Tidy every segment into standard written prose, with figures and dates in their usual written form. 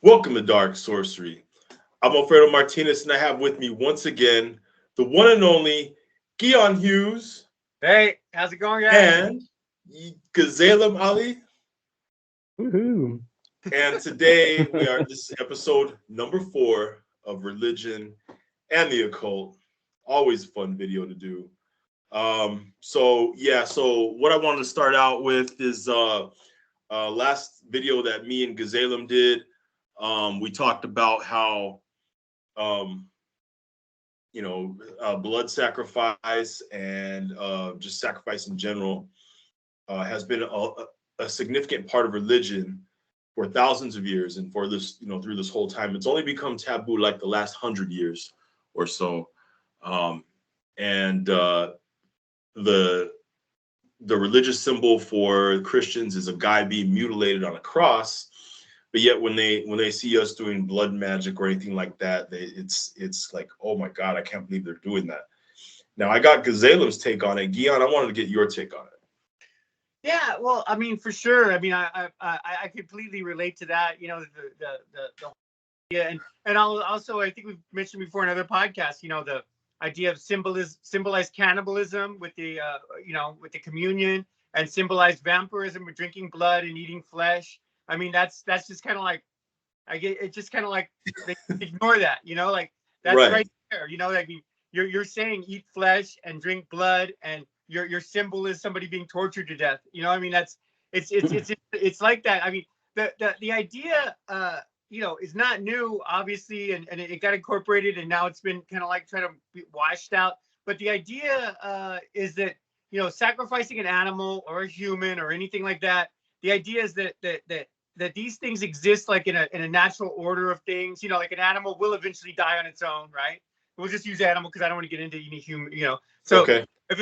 Welcome to Dark Sorcery. I'm Alfredo Martinez, and I have with me once again the one and only Guion Hughes. Hey, how's it going, guys? And Gazelam Ali. Woohoo! And today this is episode number 4 of Religion and the Occult. Always a fun video to do. So what I wanted to start out with is last video that me and Gazelam did. We talked about how blood sacrifice and just sacrifice in general has been a significant part of religion for thousands of years, and for this, through this whole time, it's only become taboo like the last 100 years or so. The religious symbol for Christians is a guy being mutilated on a cross, but yet when they see us doing blood magic or anything like that, it's like, oh my God, I can't believe they're doing that. Now I got Gazelam's take on it. Guion, I wanted to get your take on it. Yeah, well, I mean, for sure. I mean, I completely relate to that. You know, and also I think we've mentioned before in other podcasts. You know, the idea of symbolized cannibalism with the with the communion, and symbolized vampirism with drinking blood and eating flesh. I mean, that's just kind of like, it's just kind of like they ignore that. You know, like that's right there. You know, like you're saying eat flesh and drink blood, and your symbol is somebody being tortured to death. You know, I mean, that's it's like that. I mean, the idea is not new, obviously, and it got incorporated, and now it's been kind of like trying to be washed out. But the idea is that, sacrificing an animal or a human or anything like that, the idea is that these things exist like in a natural order of things. You know, like an animal will eventually die on its own, right? We'll just use animal because I don't want to get into any human, So okay. If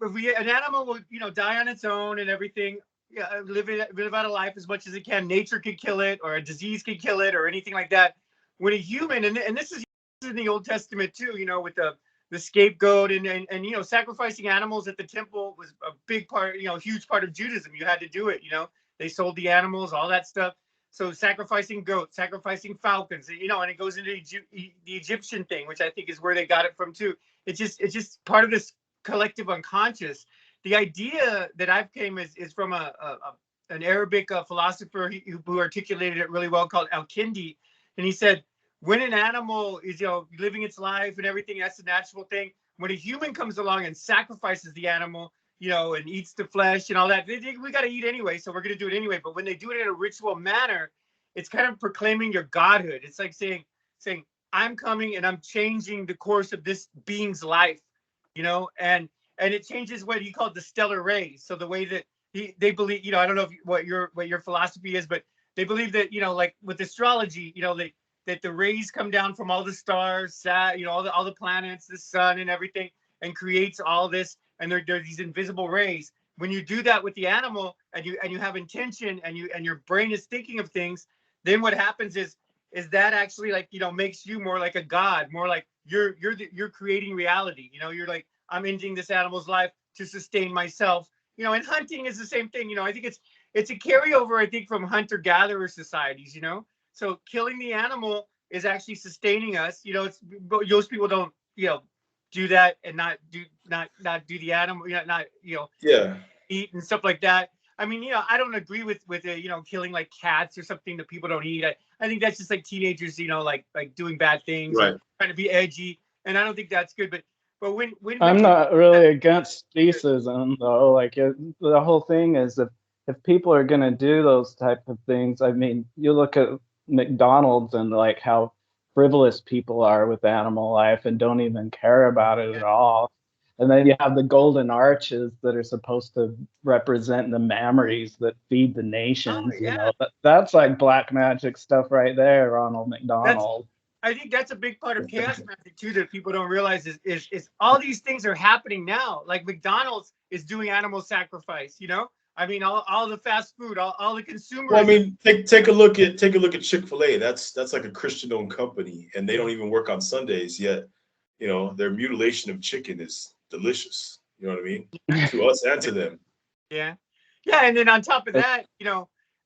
an animal will die on its own and everything, live out a life as much as it can. Nature could kill it, or a disease could kill it, or anything like that. When a human, and this is in the Old Testament too, with the scapegoat and sacrificing animals at the temple was a big part, huge part of Judaism. You had to do it. They sold the animals, all that stuff. So sacrificing goats, sacrificing falcons, and it goes into the Egyptian thing, which I think is where they got it from too. It's just part of this collective unconscious. The idea that I've came is from an Arabic philosopher who articulated it really well, called Al-Kindi, and he said, when an animal is living its life and everything, that's a natural thing. When a human comes along and sacrifices the animal, and eats the flesh and all that, we got to eat anyway, so we're going to do it anyway. But when they do it in a ritual manner, it's kind of proclaiming your godhood. It's like saying I'm coming and I'm changing the course of this being's life, and it changes what you call the stellar rays. So the way that they believe, I don't know what your philosophy is, but they believe that, like with astrology, that the rays come down from all the stars, all the planets, the sun and everything, and creates all this. And there are these invisible rays. When you do that with the animal, and you have intention, and your brain is thinking of things, then what happens is that actually, like, makes you more like a god, more like you're creating reality. You're like, I'm ending this animal's life to sustain myself. And hunting is the same thing. I think it's a carryover, I think, from hunter-gatherer societies. So killing the animal is actually sustaining us. Most people don't do that and not do the animal, eat and stuff like that. I mean, I don't agree with killing like cats or something that people don't eat. I think that's just like teenagers, like doing bad things, right, trying to be edgy, and I don't think that's good. But when I'm not really against speciesism though. Like the whole thing is, if people are gonna do those type of things, I mean, you look at McDonald's and like how frivolous people are with animal life and don't even care about it at all. And then you have the golden arches that are supposed to represent the memories that feed the nations. That's like black magic stuff right there, Ronald McDonald. I think that's a big part of chaos magic too, that people don't realize is all these things are happening now. Like McDonald's is doing animal sacrifice, I mean, all the fast food, all the consumers. Well, I mean, take a look at Chick-fil-A. That's like a Christian-owned company, and they don't even work on Sundays yet. Their mutilation of chicken is delicious. You know what I mean? To us and to them. Yeah, and then on top of that,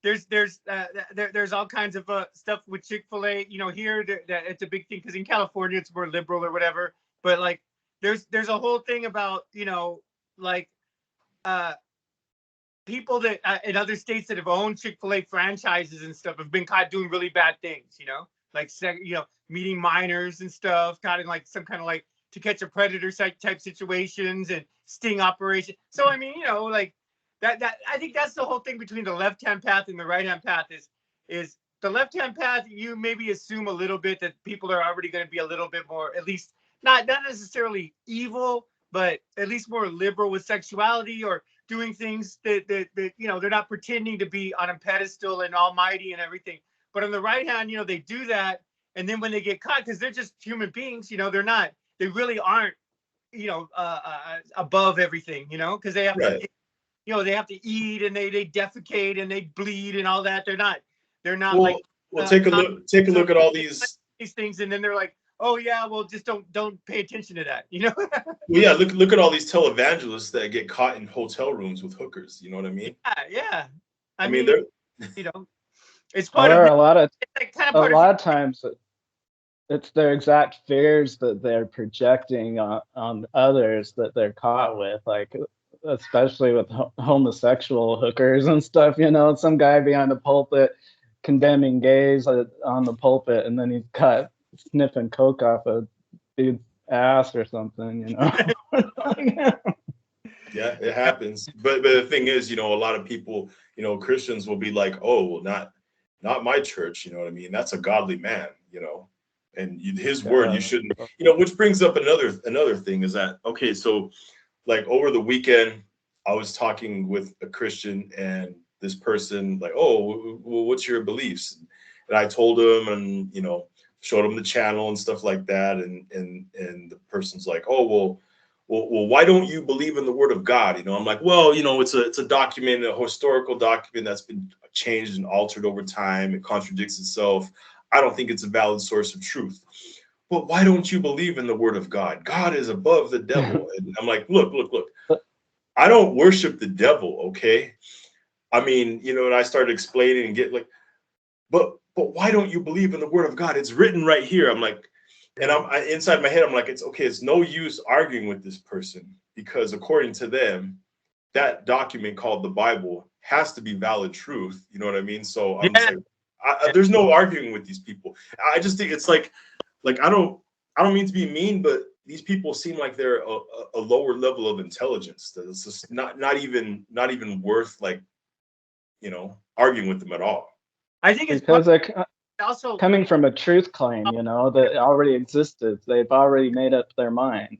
there's all kinds of stuff with Chick-fil-A. You know, here that it's a big thing because in California it's more liberal or whatever. But like, there's a whole thing about, you know, like people that in other states that have owned Chick-fil-A franchises and stuff have been caught doing really bad things. You know, like you know, meeting minors and stuff, kind of like some kind of like to catch a predator type situations and sting operation. So I mean, you know, like. That I think that's the whole thing between the left-hand path and the right-hand path is the left-hand path. You maybe assume a little bit that people are already going to be a little bit more, at least not necessarily evil, but at least more liberal with sexuality or doing things that you know, they're not pretending to be on a pedestal and almighty and everything. But on the right hand, you know, they do that, and then when they get caught, because they're just human beings, you know, they really aren't, you know, above everything, you know, because they have to. You know, they have to eat and they defecate and they bleed and all that. They're not well, take a look at all these things, and then they're like, oh yeah, well, just don't pay attention to that, you know. Well, yeah, look at all these televangelists that get caught in hotel rooms with hookers. You know what I mean? Yeah. I mean, they're, you know, it's part of a lot of like kind a lot of times it's their exact fears that they're projecting on others that they're caught with, like. Especially with homosexual hookers and stuff, you know, some guy behind the pulpit condemning gays on the pulpit, and then he's caught sniffing coke off a dude's ass or something, you know. Yeah, it happens. But the thing is, you know, a lot of people, you know, Christians will be like, oh, well, not my church, you know what I mean? That's a godly man, you know, and his word, you shouldn't, you know, which brings up another thing is that, okay, so like over the weekend, I was talking with a Christian and this person like, oh, well, what's your beliefs? And I told him and, you know, showed him the channel and stuff like that. And the person's like, oh, well, why don't you believe in the word of God? You know, I'm like, well, you know, it's a document, a historical document that's been changed and altered over time. It contradicts itself. I don't think it's a valid source of truth. But why don't you believe in the word of God? God is above the devil. And I'm like, look. I don't worship the devil, okay? I mean, you know, and I started explaining and get like, but why don't you believe in the word of God? It's written right here. I'm like, and I inside my head, I'm like, it's okay. It's no use arguing with this person because according to them, that document called the Bible has to be valid truth. You know what I mean? So I'm just like, there's no arguing with these people. I just think it's like I don't mean to be mean, but these people seem like they're a lower level of intelligence. That it's just not even worth like, you know, arguing with them at all. I think it's because they're also coming from a truth claim, you know, that already existed. They've already made up their mind.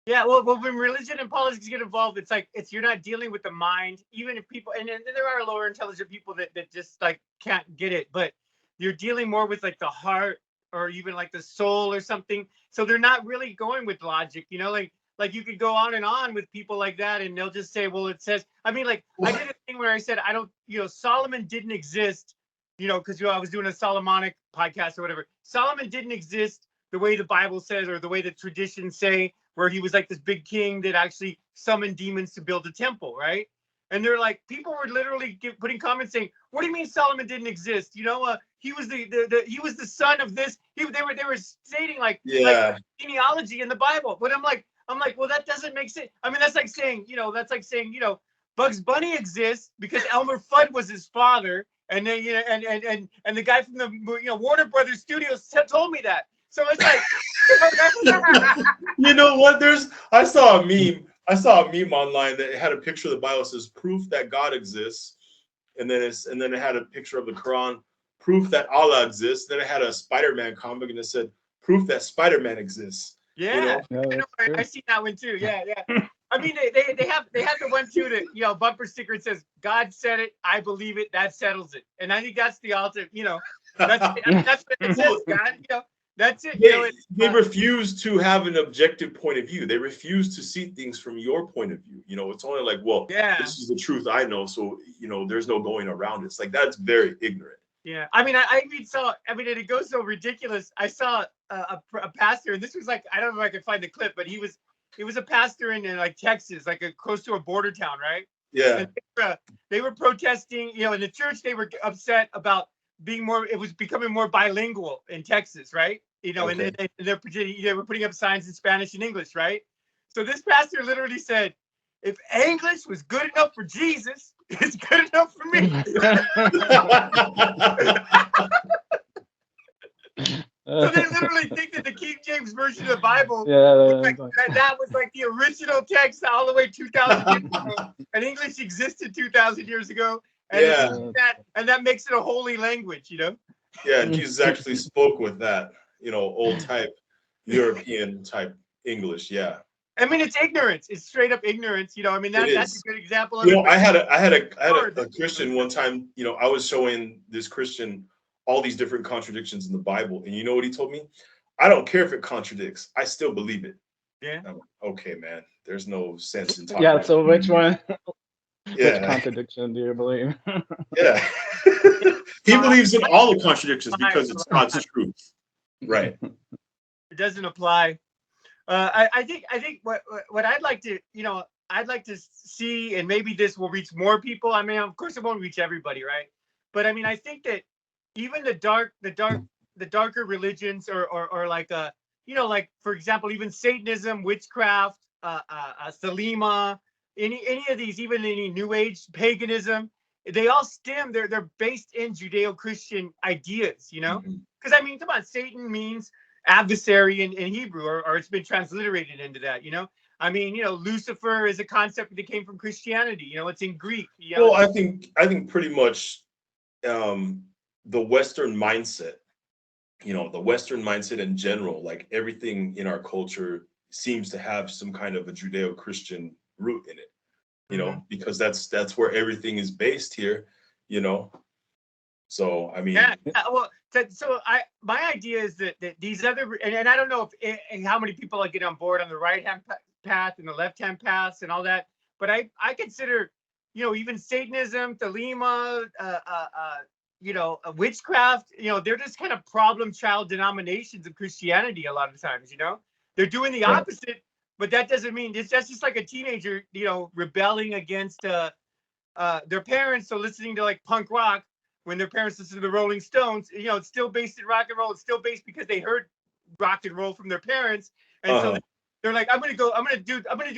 Yeah, well, when religion and politics get involved, it's like you're not dealing with the mind, even if people, and there are lower intelligent people that just like can't get it, but you're dealing more with like the heart or even like the soul or something. So they're not really going with logic, you know, like you could go on and on with people like that and they'll just say, well, it says, I mean, like I did a thing where I said, I don't, you know, Solomon didn't exist, you know, because, you know, I was doing a Solomonic podcast or whatever. Solomon didn't exist the way the Bible says or the way the traditions say, where he was like this big king that actually summoned demons to build a temple, right? And they're like, people were literally putting comments saying, "What do you mean Solomon didn't exist? You know, he was he was the son of this." They were stating like genealogy in the Bible. But I'm like, well, that doesn't make sense. I mean, that's like saying, you know, Bugs Bunny exists because Elmer Fudd was his father, and then, you know, and the guy from the, you know, Warner Brothers Studios told me that. So it's like, you know what? I saw a meme online that had a picture of the Bible that says proof that God exists, and then it had a picture of the Quran, proof that Allah exists. Then it had a Spider-Man comic and it said proof that Spider-Man exists. Yeah, you know? I seen that one too. Yeah. I mean, they have the one too that, you know, bumper sticker that says God said it, I believe it, that settles it. And I think that's the ultimate, you know, that's what it says, God, you know. That's it. They refuse to have an objective point of view. They refuse to see things from your point of view. You know, it's only like, well, this is the truth I know, so, you know, there's no going around it. It's like, that's very ignorant. Yeah, I mean, I it goes so ridiculous. I saw a pastor, and this was like, I don't know if I can find the clip, but he was a pastor in like Texas, like close to a border town, right? Yeah. And they were protesting, you know, in the church, they were upset about being more, it was becoming more bilingual in Texas, right? You know, Okay. and they were putting up signs in Spanish and English, right? So this pastor literally said, if English was good enough for Jesus, it's good enough for me. So they literally think that the King James version of the Bible, that was like the original text all the way 2,000 years ago, and English existed 2,000 years ago, and that makes it a holy language, you know? Yeah, and Jesus actually spoke with that, you know, old type European type English. Yeah. I mean, it's ignorance. It's straight up ignorance. You know, I mean, that's a good example of you know, it. I had a Christian one time, you know, I was showing this Christian all these different contradictions in the Bible. And you know what he told me? I don't care if it contradicts. I still believe it. Yeah. I'm like, okay, man, there's no sense in talking. Yeah, so which one? Yeah. Which contradiction do you believe? Yeah. He believes in all the contradictions because it's God's truth. Right. It doesn't apply. I think what I'd like to, you know, I'd like to see, and maybe this will reach more people. I mean, of course, it won't reach everybody, right? But I mean, I think that even the darker religions, or like you know, like for example, even Satanism, witchcraft, Salima, any of these, even any New Age paganism, they all stem. They're based in Judeo-Christian ideas, you know. Because I mean, come on, Satan means adversary in Hebrew, or it's been transliterated into that, you know. I mean, you know, Lucifer is a concept that came from Christianity. You know, it's in Greek. You know? Well, I think pretty much the Western mindset, you know, the Western mindset in general, like everything in our culture seems to have some kind of a Judeo-Christian root in it, you know, because that's where everything is based here, you know. So I mean, yeah, well, so my idea is that these other, and I don't know if and how many people get on board on the right hand path and the left hand paths and all that, but I consider, you know, even Satanism, Thelema, you know, witchcraft, you know, they're just kind of problem child denominations of Christianity a lot of times, you know. They're doing the opposite, but that doesn't mean that's just like a teenager, you know, rebelling against their parents, so listening to like punk rock when their parents listen to the Rolling Stones. You know, it's still based in rock and roll. It's still based because they heard rock and roll from their parents, and so they're like, I'm gonna do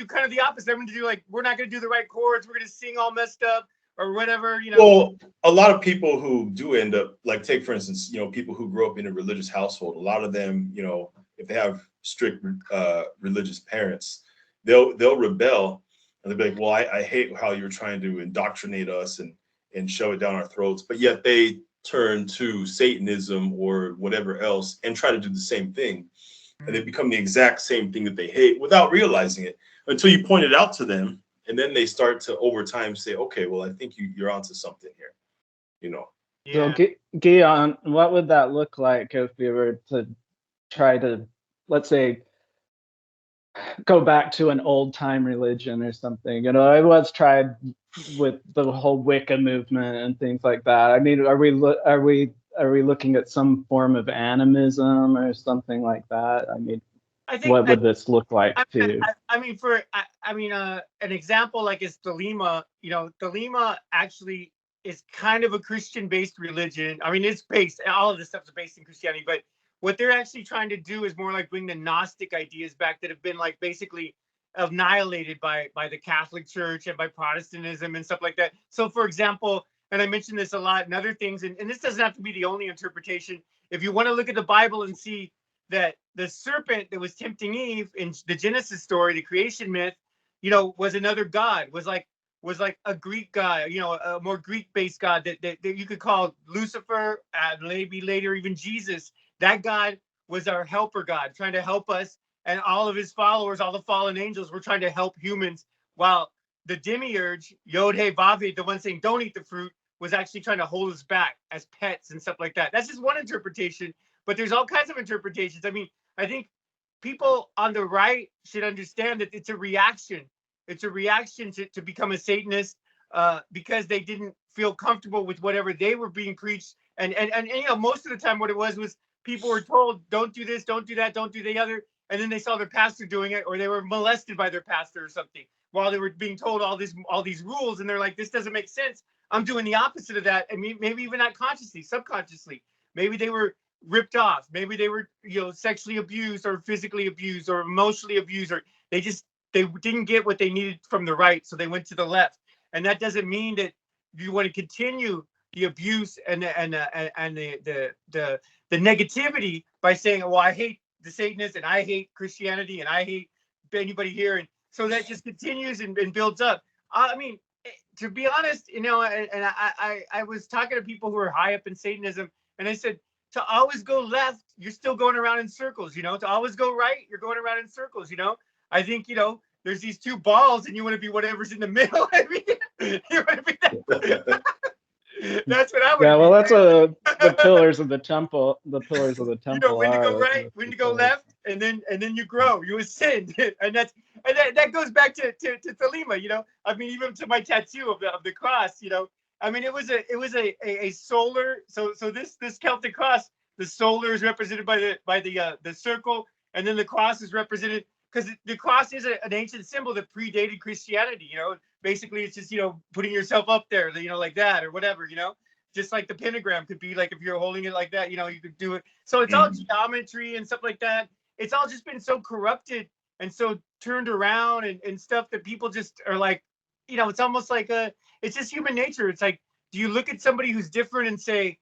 kind of the opposite. I'm gonna do like, we're not gonna do the right chords. We're gonna sing all messed up or whatever, you know. Well, a lot of people who do end up, like, take for instance, you know, people who grew up in a religious household, a lot of them, you know, if they have strict religious parents, they'll rebel, and they'll be like, well, I hate how you're trying to indoctrinate us and shove it down our throats, but yet they turn to Satanism or whatever else and try to do the same thing, and they become the exact same thing that they hate without realizing it until you point it out to them, and then they start to over time say, okay, well, I think you're onto something here, you know. So Guion, what would that look like if we were to try to, let's say, go back to an old time religion or something? You know, it was tried with the whole Wicca movement and things like that. I mean, are we looking at some form of animism or something like that? I mean, what would this look like to you? I mean, an example like is Thelema. You know, Thelema actually is kind of a Christian-based religion. I mean, it's based, all of this stuff is based in Christianity, but what they're actually trying to do is more like bring the Gnostic ideas back that have been like basically annihilated by the Catholic Church and by Protestantism and stuff like that. So, for example, and I mentioned this a lot in other things, and this doesn't have to be the only interpretation. If you want to look at the Bible and see that the serpent that was tempting Eve in the Genesis story, the creation myth, you know, was another god, was like a Greek god, you know, a more Greek-based god that you could call Lucifer, maybe later even Jesus. That god was our helper god, trying to help us, and all of his followers, all the fallen angels, were trying to help humans, while the demiurge, Yod He Vav He, the one saying don't eat the fruit, was actually trying to hold us back as pets and stuff like that. That's just one interpretation, but there's all kinds of interpretations. I mean, I think people on the right should understand that it's a reaction. It's a reaction to become a Satanist because they didn't feel comfortable with whatever they were being preached. And you know, most of the time what it was people were told, don't do this, don't do that, don't do the other. And then they saw their pastor doing it, or they were molested by their pastor or something. while they were being told all these rules, and they're like, this doesn't make sense. I'm doing the opposite of that. I mean, maybe even not consciously, subconsciously. Maybe they were ripped off. Maybe they were, sexually abused or physically abused or emotionally abused, or they didn't get what they needed from the right, so they went to the left. And that doesn't mean that you want to continue the abuse and the negativity by saying, well, I hate the Satanists and I hate Christianity and I hate anybody here, and so that just continues and builds up. I mean, to be honest, and I was talking to people who are high up in Satanism, and I said, to always go left, you're still going around in circles. To always go right, you're going around in circles. I think there's these two balls, and you want to be whatever's in the middle. I mean, you want to be that. That's what I would. Yeah, well, that's the pillars of the temple. The pillars of the temple. When to go right, when to go left, and then you grow. You ascend, and that goes back to Thelema. I mean, even to my tattoo of the cross. I mean, it was a solar. So this Celtic cross, the solar is represented by the circle, and then the cross is represented because the cross is an ancient symbol that predated Christianity. Basically it's just putting yourself up there, like that or whatever. Just like the pentagram could be like, if you're holding it like that, you could do it. So it's all geometry and stuff like that. It's all just been so corrupted and so turned around and stuff that people just are like, it's almost like it's just human nature. It's like, do you look at somebody who's different and say,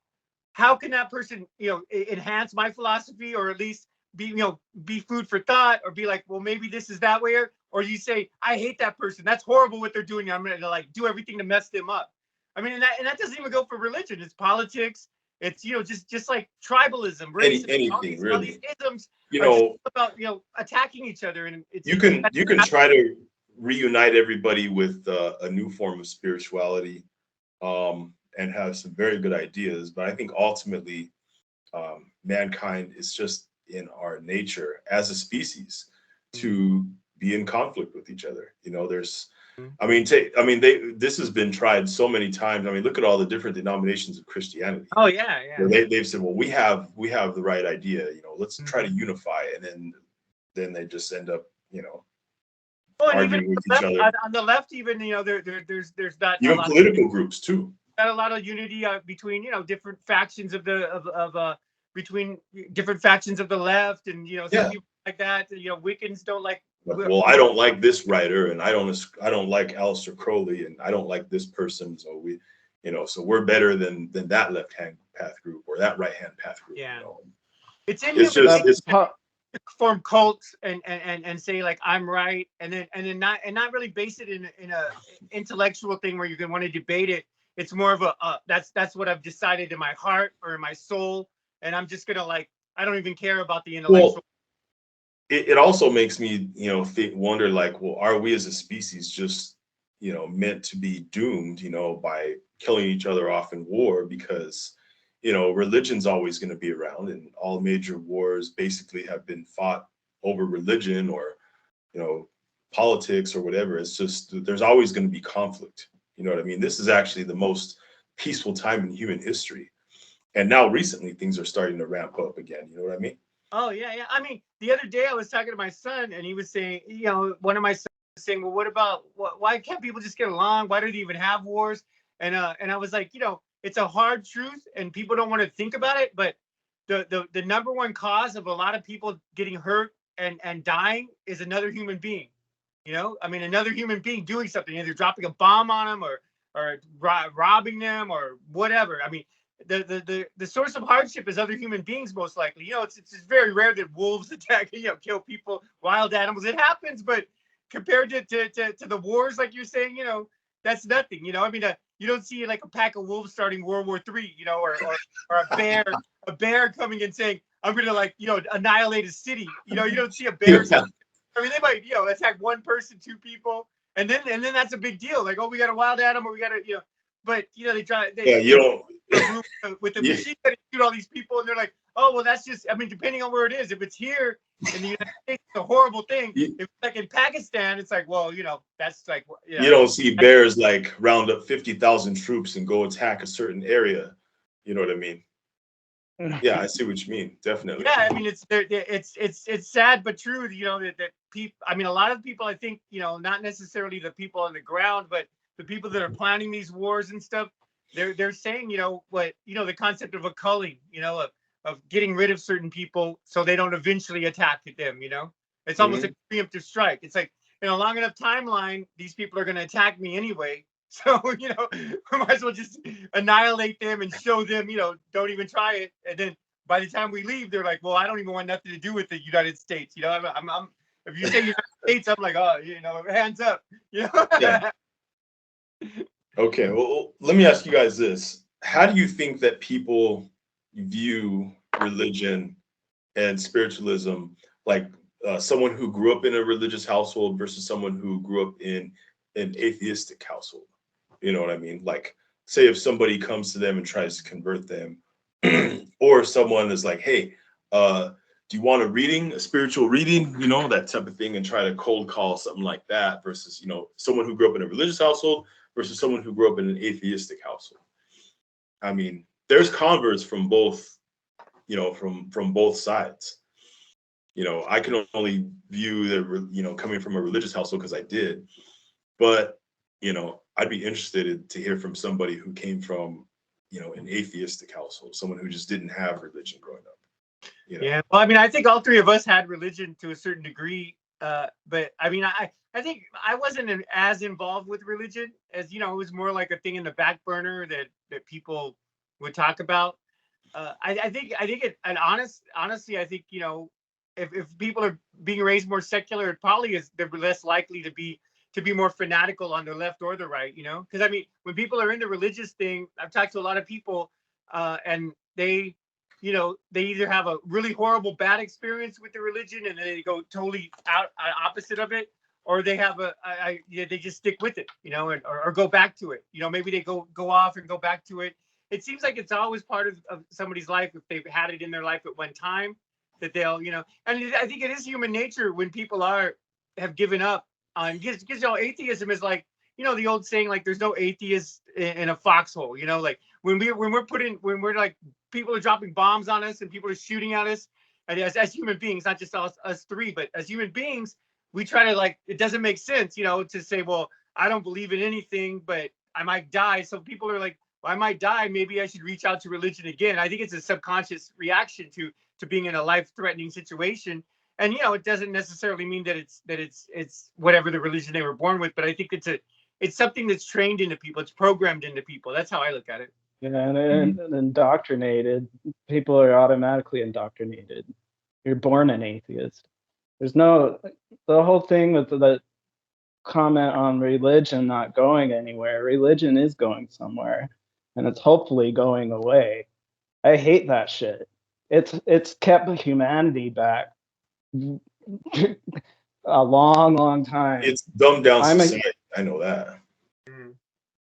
how can that person enhance my philosophy, or at least be food for thought, or be like, well, maybe this is that way, or you say, I hate that person, that's horrible what they're doing, I'm gonna do everything to mess them up. I mean, and that doesn't even go for religion. It's politics. It's just like tribalism, racism, anything all really. these isms are about attacking each other, and you can try to reunite everybody with a new form of spirituality, and have some very good ideas. But I think ultimately, mankind is just in our nature as a species to be in conflict with each other. This has been tried so many times. I mean, look at all the different denominations of Christianity. Oh yeah. They've said, well, we have the right idea. Let's try to unify, and then they just end up, arguing with each other. On the left, even there's not even political groups too. Got a lot of unity between different factions between different factions of the left, and some people like that. Wiccans don't like. Well, I don't like this writer, and I don't like Aleister Crowley, and I don't like this person. So so we're better than that left hand path group or that right hand path group. Yeah, it's just form cults and say like I'm right, and then not really base it in a intellectual thing where you're gonna want to debate it. It's more of a that's what I've decided in my heart or in my soul, and I'm just gonna I don't even care about the intellectual. Well, it also makes me wonder, like, well, are we as a species just meant to be doomed by killing each other off in war? Because religion's always going to be around, and all major wars basically have been fought over religion or politics or whatever. It's just there's always going to be conflict. You know what I mean? This is actually the most peaceful time in human history, and now recently things are starting to ramp up again. You know what I mean? Oh yeah. I mean, the other day I was talking to my son, and he was saying, one of my sons was saying, well, what about why can't people just get along? Why do they even have wars? And I was like, it's a hard truth, and people don't want to think about it. But the number one cause of a lot of people getting hurt and dying is another human being. Another human being doing something, either dropping a bomb on them or robbing them or whatever. I mean, the source of hardship is other human beings, most likely. It's very rare that wolves attack, kill people, wild animals. It happens, but compared to the wars, like you're saying, that's nothing. You don't see like a pack of wolves starting World War III, or a bear coming and saying, I'm gonna annihilate a city. You don't see a bear. I mean, they might attack one person, two people, and then that's a big deal. Like, oh, we got a wild animal, we got to but they try. You don't. With the machine gun, shoot all these people, and they're like, oh, well, that's just. I mean, depending on where it is. If it's here in the United States, it's a horrible thing. If it's like in Pakistan, it's like, well, that's like. You don't see bears like round up 50,000 troops and go attack a certain area. You know what I mean? Yeah, I see what you mean. Definitely. Yeah, I mean, it's sad but true. You know that people. I mean, a lot of people. I think not necessarily the people on the ground, but the people that are planning these wars and stuff. They're saying the concept of a culling. Of getting rid of certain people so they don't eventually attack them. It's almost a preemptive strike. It's like in a long enough timeline, these people are going to attack me anyway. So, we might as well just annihilate them and show them, don't even try it. And then by the time we leave, they're like, well, I don't even want nothing to do with the United States. I'm if you say United States, I'm like, oh, hands up. Yeah. Okay. Well, let me ask you guys this. How do you think that people view religion and spiritualism, like someone who grew up in a religious household versus someone who grew up in an atheistic household? You know what I mean? Like, say if somebody comes to them and tries to convert them, or someone is like, hey, do you want a spiritual reading, that type of thing, and try to cold call something like that versus, someone who grew up in a religious household versus someone who grew up in an atheistic household. I mean, there's converts from both, from both sides. I can only view the, coming from a religious household because I did, but, I'd be interested to hear from somebody who came from, an atheistic household, someone who just didn't have religion growing up. Yeah, well, I mean, I think all three of us had religion to a certain degree, but I mean, I think I wasn't as involved with religion as it was more like a thing in the back burner that people would talk about. I think and honestly, I think if people are being raised more secular, it probably is they're less likely to be more fanatical on the left or the right, because I mean, when people are in the religious thing, I've talked to a lot of people, and they either have a really horrible bad experience with the religion and then they go totally opposite of it, or they have they just stick with it, or go back to it. Maybe they go off and go back to it. It seems like it's always part of somebody's life if they've had it in their life at one time that they'll, and I think it is human nature when people have given up on, because atheism is like, the old saying, like, there's no atheist in a foxhole, like when we're like, people are dropping bombs on us and people are shooting at us, and as human beings, not just us three, but as human beings, we try to, like, it doesn't make sense, to say, well, I don't believe in anything, but I might die. So people are like, well, I might die. Maybe I should reach out to religion again. I think it's a subconscious reaction to being in a life-threatening situation. And, it doesn't necessarily mean that it's whatever the religion they were born with, but I think it's something that's trained into people. It's programmed into people. That's how I look at it. Yeah, and indoctrinated. People are automatically indoctrinated. You're born an atheist. There's the whole thing with the comment on religion not going anywhere. Religion is going somewhere, and it's hopefully going away. I hate that shit. It's kept humanity back a long time. It's dumbed down society. I know that.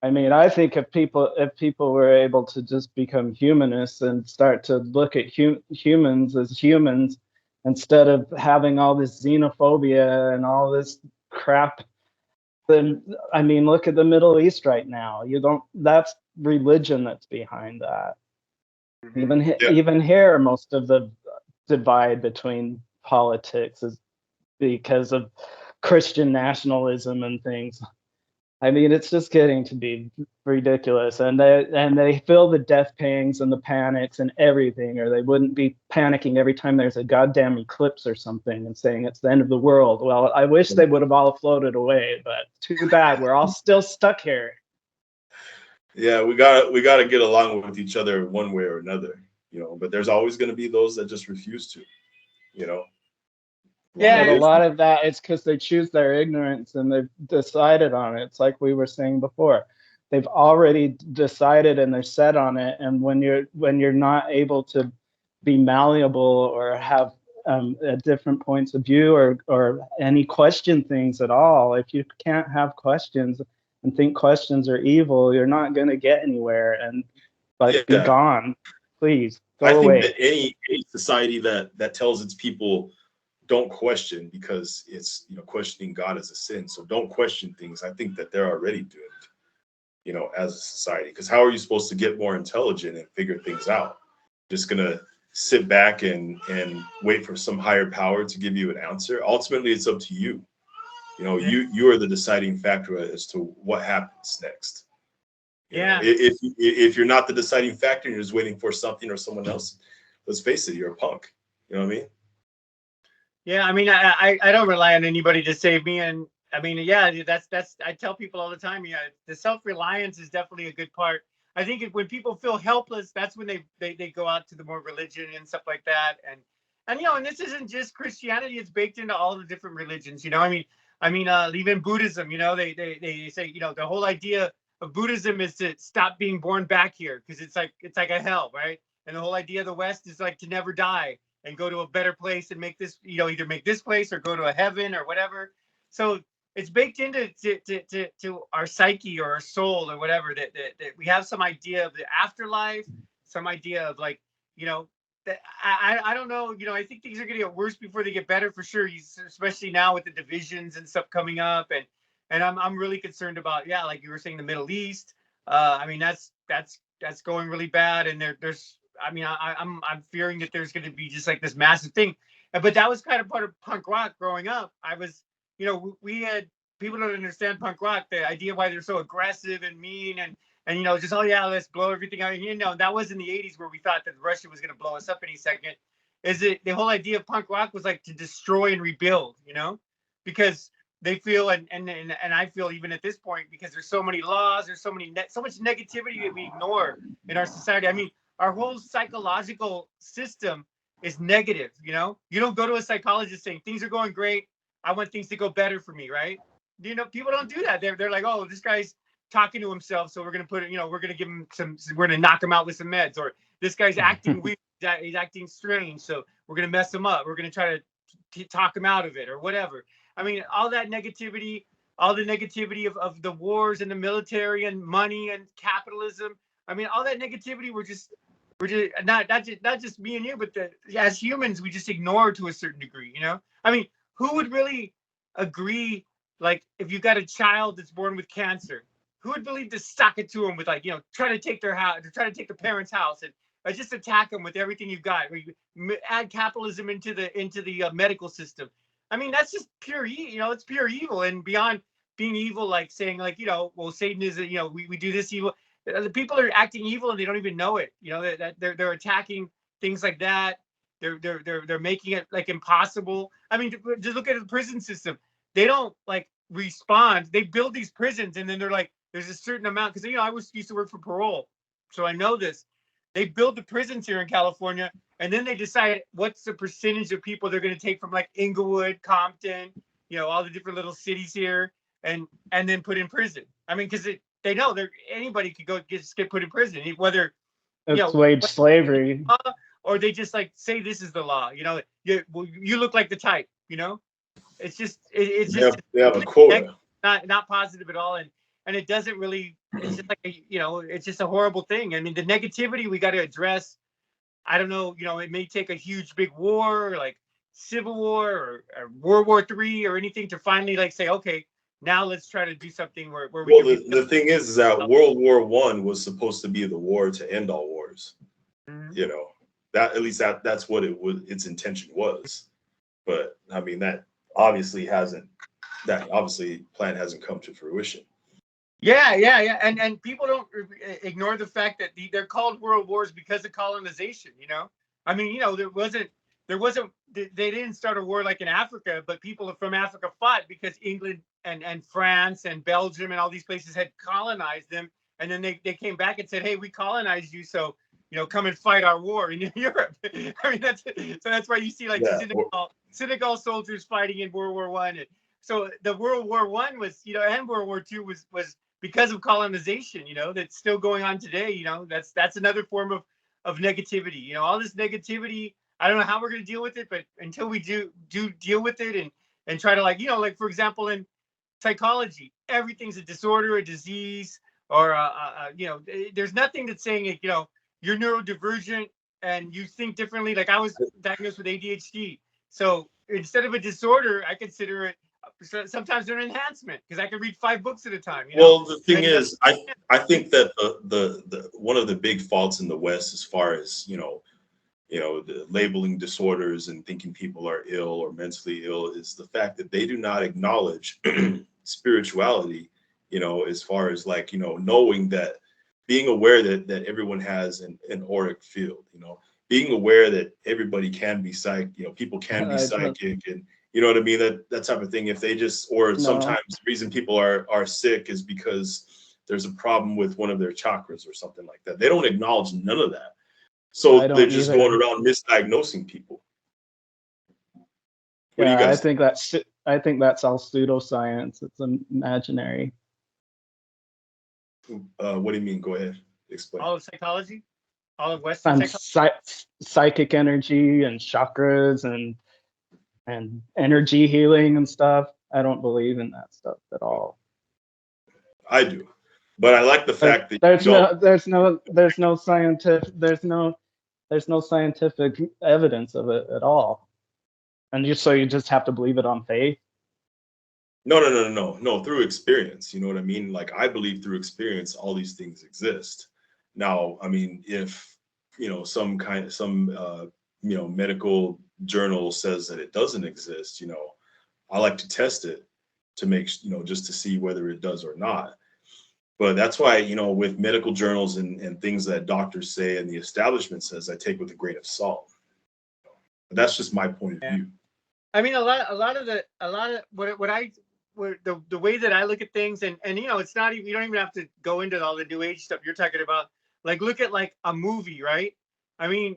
I mean, I think if people were able to just become humanists and start to look at humans as humans instead of having all this xenophobia and all this crap, then, I mean, look at the Middle East right now. That's religion that's behind that. Even here, most of the divide between politics is because of Christian nationalism and things. I mean, it's just getting to be ridiculous, and they feel the death pangs and the panics and everything, or they wouldn't be panicking every time there's a goddamn eclipse or something and saying it's the end of the world. Well, I wish they would have all floated away, but too bad, we're all still stuck here. Yeah, we gotta get along with each other one way or another, But there's always going to be those that just refuse to, Yeah, but a lot of that, it's because they choose their ignorance and they've decided on it. It's like we were saying before. They've already decided and they're set on it. And when you're not able to be malleable or have different points of view or any question things at all, if you can't have questions and think questions are evil, you're not going to get anywhere. And be gone, please go away. I think that any society that tells its people don't question because it's, questioning God is a sin. So don't question things. I think that they're already doomed, as a society, because how are you supposed to get more intelligent and figure things out? just gonna sit back and wait for some higher power to give you an answer. Ultimately, it's up to you. You know, you are the deciding factor as to what happens next. You know, if you're not the deciding factor, you're just waiting for something or someone else. Let's face it, you're a punk. You know what I mean? Yeah, I mean, I don't rely on anybody to save me, and I mean, yeah, that's I tell people all the time. Yeah, the self-reliance is definitely a good part. I think when people feel helpless, that's when they go out to the more religion and stuff like that. And you know, and this isn't just Christianity; it's baked into all the different religions. You know, I mean, even Buddhism. You know, they say, you know, the whole idea of Buddhism is to stop being born back here because it's like a hell, right? And the whole idea of the West is like to never die and go to a better place and make this, you know, either make this place or go to a heaven or whatever. So it's baked into to our psyche or our soul or whatever that we have some idea of the afterlife, some idea of like, you know, that I don't know, you know, I think things are going to get worse before they get better for sure, especially now with the divisions and stuff coming up. And I'm really concerned about, yeah, like you were saying, the Middle East. I mean, that's going really bad. And there's, I mean, I'm fearing that there's going to be just like this massive thing. But that was kind of part of punk rock growing up. I was, you know, we had people don't understand punk rock, the idea why they're so aggressive and mean and you know, just, oh yeah, let's blow everything out. And, you know, that was in the 80s where we thought that Russia was going to blow us up any second. The whole idea of punk rock was like to destroy and rebuild, you know, because they feel and I feel even at this point, because there's so many laws, there's so much negativity that we ignore in our society. I mean, our whole psychological system is negative. You know, you don't go to a psychologist saying things are going great, I want things to go better for me, right? You know, people don't do that. They're like, oh, this guy's talking to himself, so we're gonna put it, you know, we're gonna give him we're gonna knock him out with some meds, or this guy's acting weird, he's acting strange, so we're gonna mess him up, we're gonna try to talk him out of it or whatever. I mean, all that negativity, all the negativity of the wars and the military and money and capitalism. I mean, all that negativity, we're just not just me and you, but as humans, we just ignore to a certain degree. You know, I mean, who would really agree? Like, if you got a child that's born with cancer, who would believe to sock it to them with, like, you know, try to take their house, try to take the parents' house, and just attack them with everything you've got? Where you add capitalism into the medical system. I mean, that's just pure, you know, it's pure evil. And beyond being evil, like saying, like, you know, well, Satan is, you know, we do this evil. The people are acting evil and they don't even know it. You know, that they're attacking things like that. They're making it like impossible. I mean, just look at the prison system. They don't like respond. They build these prisons and then they're like, there's a certain amount, because, you know, I used to work for parole, so I know this. They build the prisons here in California, and then they decide what's the percentage of people they're going to take from like Inglewood, Compton, you know, all the different little cities here, and then put in prison. I mean, because they know anybody could go get put in prison, whether it's wage slavery, or they just like say this is the law. You know, you look like the type. You know, it's just it's just they have a quota, not positive at all, and it doesn't really. It's just like you know, it's just a horrible thing. I mean, the negativity we got to address. I don't know, you know, it may take a huge big war, like Civil War or World War III or anything, to finally like say, okay, now let's try to do something where we. Well, the thing is that World War I was supposed to be the war to end all wars. Mm-hmm. You know, that at least that's what it was. Its intention was, but I mean that obviously plan hasn't come to fruition. Yeah, and people don't ignore the fact that they're called world wars because of colonization. You know, I mean, you know, they didn't start a war like in Africa, but people from Africa fought because England and France and Belgium and all these places had colonized them, and then they came back and said, hey, we colonized you, so, you know, come and fight our war in Europe. I mean, that's why you see like Senegal soldiers fighting in World War I. And so the World War I was, you know, and World War II was because of colonization, you know, that's still going on today. You know, that's another form of negativity. You know, all this negativity, I don't know how we're going to deal with it, but until we do deal with it and try to, like, you know, like, for example, in psychology, everything's a disorder, a disease, or you know, there's nothing that's saying, you know, you're neurodivergent and you think differently. Like, I was diagnosed with ADHD, so instead of a disorder, I consider it sometimes an enhancement, because I can read 5 books at a time. You know? Well, the thing is, I think that the one of the big faults in the West, as far as, you know, you know, the labeling disorders and thinking people are ill or mentally ill, is the fact that they do not acknowledge spirituality, you know, as far as like, you know, knowing that, being aware that everyone has an auric field, you know, being aware that everybody can be psychic, you know, people can be psychic, and you know what I mean, that type of thing. If they just, or sometimes the reason people are sick is because there's a problem with one of their chakras or something like that. They don't acknowledge none of that. So they're just going around misdiagnosing people. What do you guys think that's all pseudoscience. It's imaginary. What do you mean? Go ahead. Explain. All of psychology? All of Western psychology? Psychic energy and chakras and energy healing and stuff. I don't believe in that stuff at all. I do. But I like the fact that there's no scientific evidence of it at all. And you just have to believe it on faith. No, through experience. You know what I mean? Like, I believe through experience all these things exist. Now, I mean, if you know, some you know, medical journal says that it doesn't exist, you know, I like to test it to make, you know, just to see whether it does or not. But that's why, you know, with medical journals and things that doctors say and the establishment says, I take with a grain of salt. But that's just my point of view. I mean, a lot of the way that I look at things, and you know, it's not even, you don't even have to go into all the new age stuff you're talking about. Like, look at like a movie, right? I mean,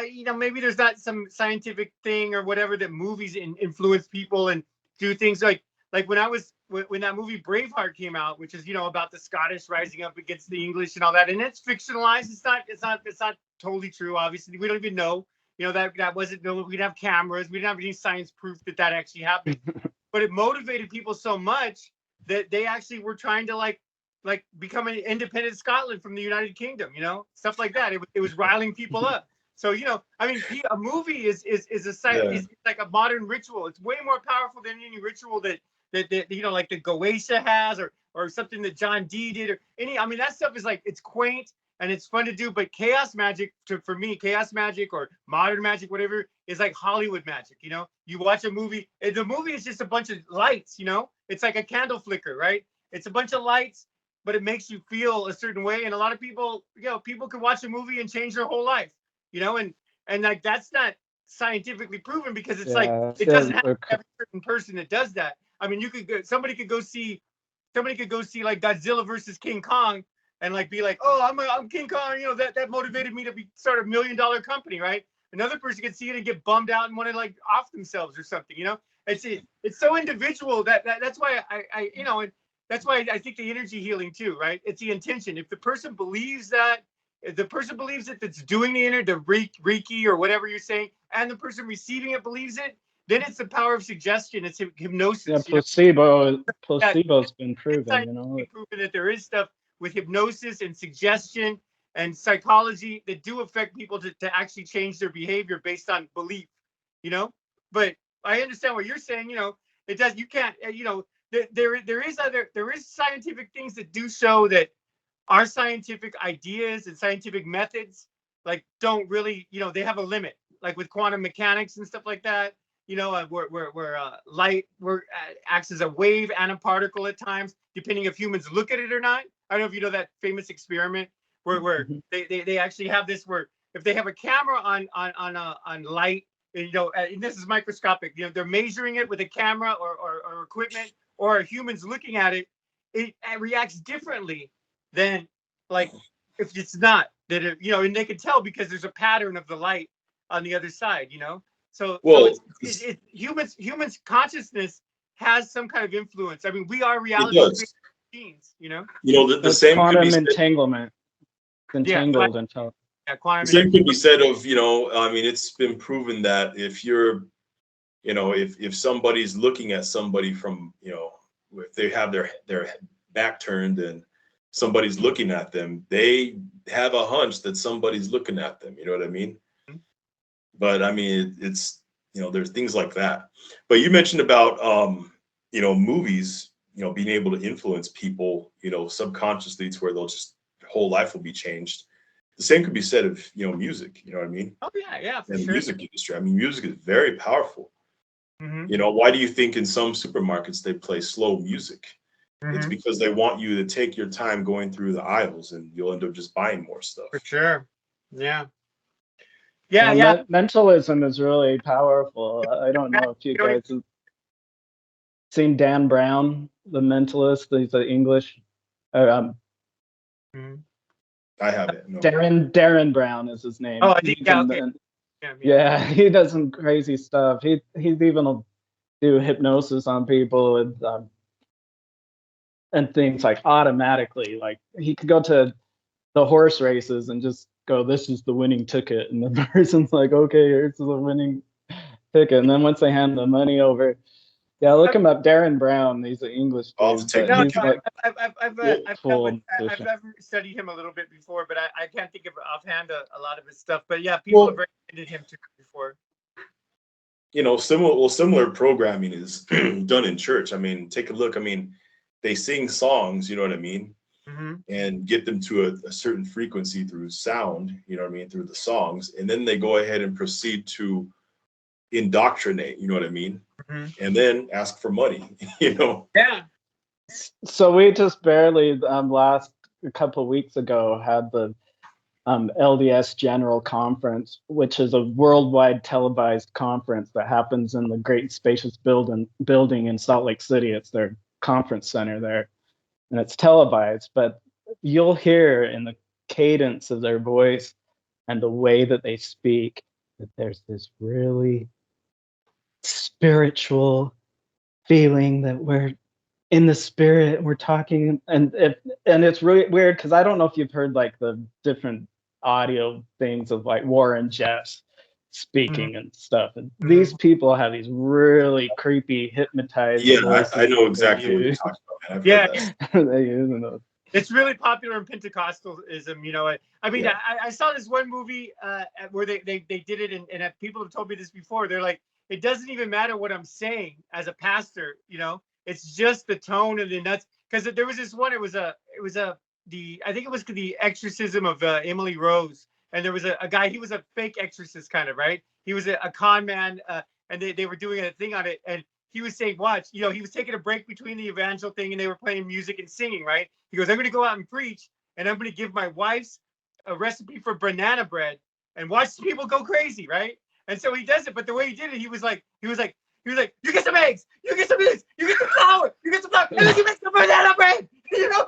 you know, maybe there's not some scientific thing or whatever that movies influence people and do things like when that movie Braveheart came out, which is, you know, about the Scottish rising up against the English and all that, and it's fictionalized. It's not totally true. Obviously, we don't even know. You know, that wasn't. We didn't have cameras. We didn't have any science proof that actually happened. But it motivated people so much that they actually were trying to like become an independent Scotland from the United Kingdom. You know, stuff like that. It was riling people up. So, you know, I mean, a movie is a site. It's like a modern ritual. It's way more powerful than any ritual that you know, like the Goetia has, or something that John Dee did, or any. I mean, that stuff is like, it's quaint and it's fun to do, but chaos magic, for me, chaos magic or modern magic, whatever, is like Hollywood magic. You know, you watch a movie, and the movie is just a bunch of lights. You know, it's like a candle flicker, right? It's a bunch of lights, but it makes you feel a certain way. And a lot of people, you know, people can watch a movie and change their whole life. You know, and like, that's not scientifically proven, because it's like, it doesn't have every certain person that does that. I mean, somebody could go see like Godzilla versus King Kong and like be like, oh, I'm King Kong, you know, that motivated me to start $1 million company, right? Another person could see it and get bummed out and want to like off themselves or something, you know. It's so individual that's why I you know, and that's why I think the energy healing too, right? It's the intention. If the person believes that, it's doing the Reiki or whatever you're saying, and the person receiving it believes it, then it's the power of suggestion. It's hypnosis. Yeah, placebo's been proven, you know. Proven that there is stuff with hypnosis and suggestion and psychology that do affect people to actually change their behavior based on belief, you know. But I understand what you're saying. You know, it does. You can't. You know, there is scientific things that do show that our scientific ideas and scientific methods like don't really, you know, they have a limit. Like with quantum mechanics and stuff like that. You know, where light acts as a wave and a particle at times, depending if humans look at it or not. I don't know if you know that famous experiment where they actually have this, where if they have a camera on light, and, you know, and this is microscopic, you know, they're measuring it with a camera or equipment, or humans looking at it, it reacts differently than like if it's not that, you know, and they can tell because there's a pattern of the light on the other side, you know. So humans consciousness has some kind of influence. I mean, we are reality machines, you know. You know, the same quantum could be entanglement, entangled until. Yeah, quantum. The same could be said of, you know, I mean, it's been proven that if you're, you know, if somebody's looking at somebody from, you know, if they have their back turned and somebody's looking at them, they have a hunch that somebody's looking at them. You know what I mean? But I mean, it's, you know, there's things like that. But you mentioned about, you know, movies, you know, being able to influence people, you know, subconsciously to where they'll just, their whole life will be changed. the same could be said of, you know, music. You know what I mean? Oh yeah, for In the sure. music industry, I mean, music is very powerful. Mm-hmm. You know, why do you think in some supermarkets they play slow music? It's Mm-hmm. because they want you to take your time going through the aisles, and you'll end up just buying more stuff. For sure. Yeah. Well, Yeah. mentalism is really powerful. I don't know if you guys have seen Dan Brown, the mentalist. He's an English. Mhm. I haven't. No. Darren Brown is his name. Oh, I think okay. Yeah, he does some crazy stuff. He's even will do hypnosis on people and things like automatically. Like he could go to the horse races and just go, "This is the winning ticket," and the person's like, "Okay, here's the winning ticket." And then once they hand the money over, yeah, look him up, Darren Brown. He's an English I'll have dude, to take but a he's look. like I've studied him a little bit before, but I can't think of offhand a lot of his stuff. But yeah, people have recommended him to before. You know, similar programming is done in church. I mean, take a look. I mean, they sing songs, you know what I mean, and get them to a certain frequency through sound, you know what I mean, through the songs, and then they go ahead and proceed to indoctrinate, you know what I mean, and then ask for money, you know. Yeah. So we just barely last a couple of weeks ago had the LDS General Conference, which is a worldwide televised conference that happens in the Great Spacious building in Salt Lake City. It's their conference center there, and it's televised. But you'll hear in the cadence of their voice and the way that they speak that there's this really spiritual feeling that we're in the spirit, we're talking, and it's really weird because I don't know if you've heard like the different audio things of like Warren Jeffs speaking and stuff, and these people have these really creepy hypnotized voices. I know exactly what you're talking about, man. I've heard that. They use those. It's really popular in Pentecostalism, you know. I mean, I saw this one movie where they did it, and people have told me this before. They're like, it doesn't even matter what I'm saying as a pastor, you know. It's just the tone and the nuts. Because there was this one. I think it was the exorcism of Emily Rose, and there was a guy. He was a fake exorcist, kind of, right? He was a con man, and they were doing a thing on it, and he was saying, watch, you know, he was taking a break between the evangel thing, and they were playing music and singing, right? He goes, I'm going to go out and preach, and I'm going to give my wife's a recipe for banana bread, and watch people go crazy, right? And so he does it, but the way he did it, he was like, you get some eggs, you get some eggs, you get some flour, and then you make some banana bread, you know?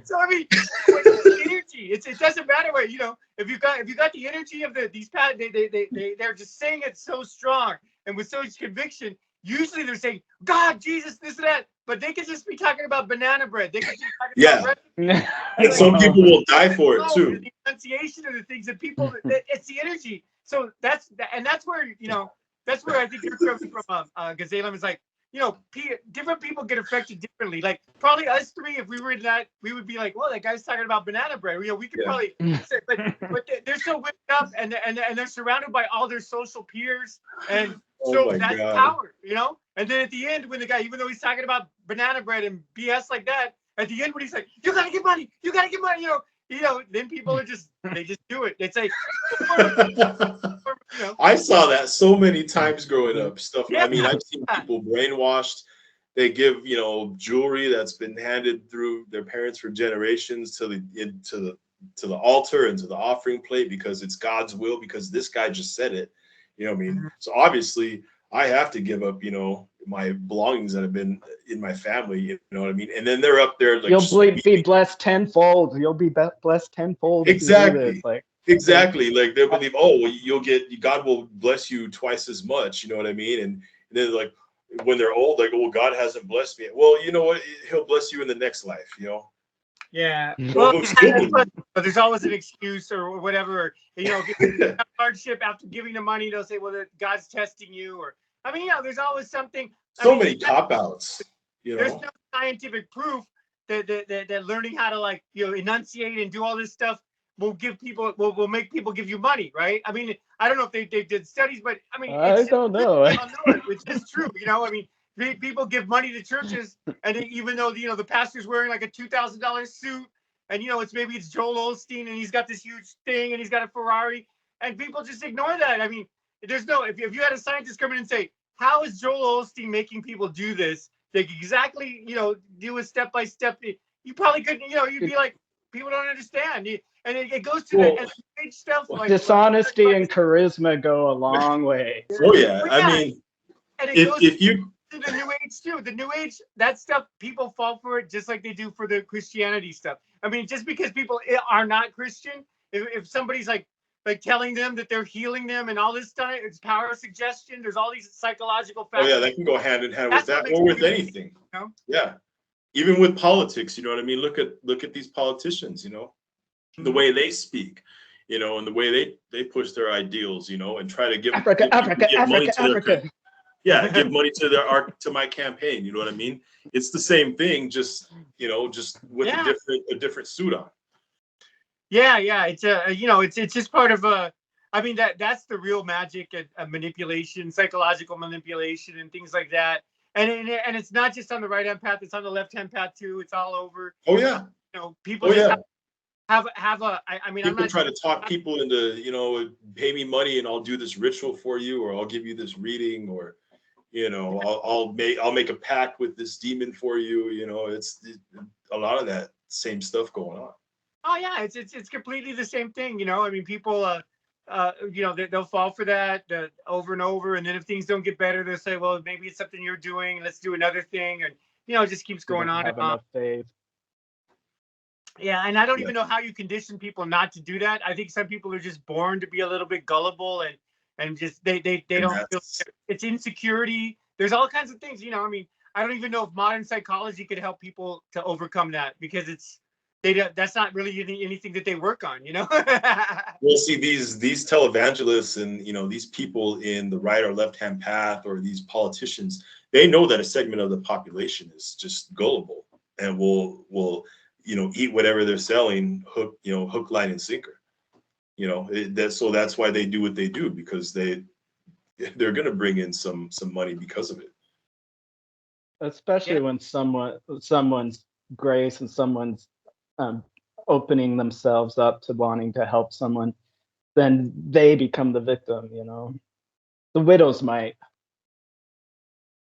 So I mean, the energy. It doesn't matter what, you know. If you got the energy of they're just saying it so strong and with so much conviction. Usually they're saying God, Jesus, this and that, but they could just be talking about banana bread. They could be talking about and some people will die for it too. The enunciation of the things that people. It's the energy. So that's where, you know, that's where I think you're coming from. Gazelam is like, you know, different people get affected differently. Like probably us three, if we were in that, we would be like, well, that guy's talking about banana bread. You know, we could probably say, but they're so whipped up, and they're surrounded by all their social peers, and so that's power, you know. And then at the end, when the guy, even though he's talking about banana bread and BS like that, at the end when he's like, you gotta get money, you know, then people are they just do it. It's like, you know. I saw that so many times growing up. Stuff. I mean, I've seen people brainwashed. They give, you know, jewelry that's been handed through their parents for generations to the altar and to the offering plate because it's God's will, because this guy just said it. You know what I mean? So obviously, I have to give up, you know, my belongings that have been in my family. You know what I mean? And then they're up there like, you'll be blessed tenfold. You'll be blessed tenfold. Exactly. Exactly. Like they believe, oh, well, God will bless you twice as much. You know what I mean? And then like when they're old, like, oh, God hasn't blessed me. Well, you know what? He'll bless you in the next life. You know. Yeah. Well, but there's always an excuse or whatever. You know, if you have hardship after giving the money, they'll say, well, God's testing you, or I mean, you know, there's always something. Many cop-outs. You know, there's no scientific proof that learning how to, like, you know, enunciate and do all this stuff will make people give you money, right? I mean, I don't know if they did studies, but I mean, I don't know. It's just true, you know. I mean, people give money to churches, and even though the pastor's wearing like a $2,000 suit, and maybe it's Joel Osteen, and he's got this huge thing, and he's got a Ferrari, and people just ignore that. I mean, there's no if you had a scientist come in and say, how is Joel Osteen making people do this? They exactly do a step by step. You probably couldn't. You'd be like, people don't understand. And it goes to the age stuff. Like dishonesty and charisma go a long way. Oh yeah, I mean, and it goes to the New Age too. The New Age, that stuff, people fall for it just like they do for the Christianity stuff. I mean, just because people are not Christian, if somebody's like telling them that they're healing them and all this stuff, it's power of suggestion. There's all these psychological factors. Oh yeah, that can go hand in hand with that, or with anything. Yeah, even with politics. You know what I mean? Look at these politicians. The way they speak, and the way they push their ideals, and try to give Africa. Give money to my campaign. You know what I mean? It's the same thing, just with a different suit on. Yeah. It's it's just part of I mean, that's the real magic and manipulation, psychological manipulation, and things like that. And it's not just on the right hand path; it's on the left hand path too. It's all over. Oh yeah. People have a. I mean, people try to talk people into pay me money and I'll do this ritual for you, or I'll give you this reading, or I'll make a pact with this demon for you. It's a lot of that same stuff going on. Oh yeah, it's completely the same thing. I mean, people they'll fall for that over and over, and then if things don't get better, they'll say, well, maybe it's something you're doing. Let's do another thing, and it just keeps going on and on. Yeah, and I don't even know how you condition people not to do that. I think some people are just born to be a little bit gullible and just they don't feel it's insecurity. There's all kinds of things, I mean, I don't even know if modern psychology could help people to overcome that, because that's not really anything that they work on, Well, see, these televangelists and these people in the right or left hand path, or these politicians, they know that a segment of the population is just gullible and will eat whatever they're selling, hook, line and sinker. So that's why they do what they do, because they're going to bring in some money because of it. Especially when someone's grace and someone's opening themselves up to wanting to help someone, then they become the victim. The widow's mite.